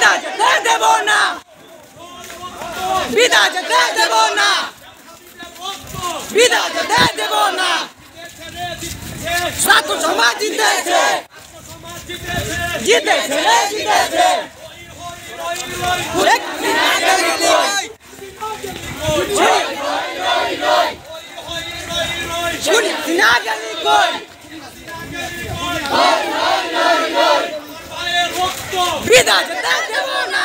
বিদায় যেতে দেব না, বিদায় যেতে দেব না, বিদায় যেতে দেব না। ছাত্র সমাজ জিতেছে, জিতেছে রে জিতেছে। বিদায় যেতে দেব না,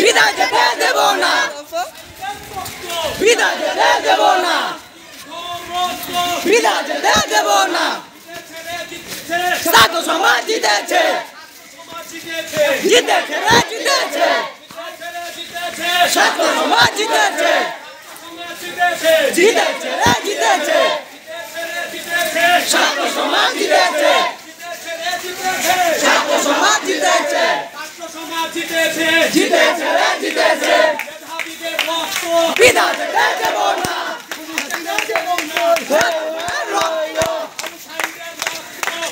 বিদায় যেতে দেব না, বিদায় যেতে দেব না, বিদায় যেতে দেব না। ছাত্র সমাজ জিতেছে, জিতেছে রে জিতেছে। ছাত্র সমাজ জিতেছে, জিতেছে রে জিতেছে। ছাত্র সমাজ জিতেছে, ছাত্র সমাজ জিতেছে, জিতেছে রে জিতেছে। বিদায় যেতে দেব না,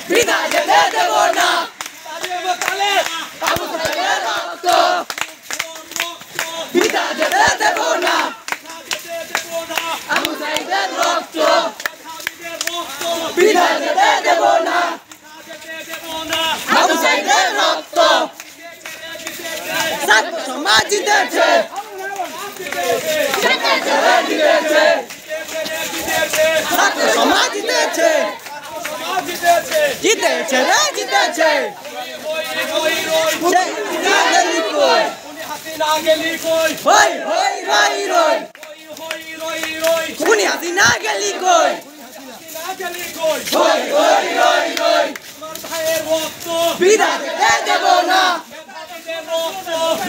বিদায় যেতে দেব না। আবু সাইদের রক্ত বিদায় যেতে দেব না, আবু সাইদের রক্ত বিদায় যেতে দেব না, আবু সাইদের রক্ত। ছাত্র সমাজ জিতেছে, জিতেছে রে জিতেছে। ছাত্র সমাজ জিতেছে, জিতেছে রে জিতেছে। হই হই রই রই, খুনি হাসিনা গেলি কই। হই হই রই রই, বিদায় যেতে দেব না,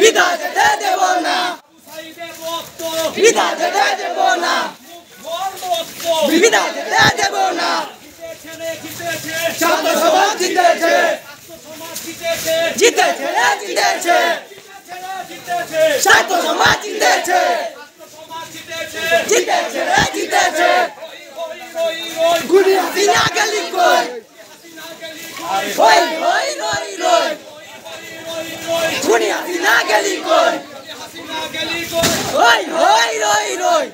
বিদায় যেতে দেব না, বিদায় যেতে দেব না, বিদায় যেতে দেব না। ছাত্র সমাজ জিতেছে, জিতেছে রে জিতেছে। ছাত্র সমাজ জিতেছে, জিতেছে রে জিতেছে। খুনি হাসিনা গেলি কই। হই হই রই রই, খুনি হাসিনা গেলি কই। হই হই রই রই,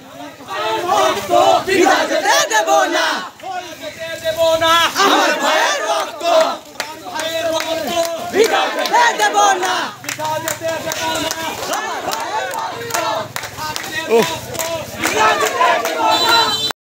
বিদায় যেতে দেব না, আমার ভাইয়ের রক্ত বিদায় যেতে দেব না, আমার ভাইয়ের রক্ত বিদায় যেতে দেব না।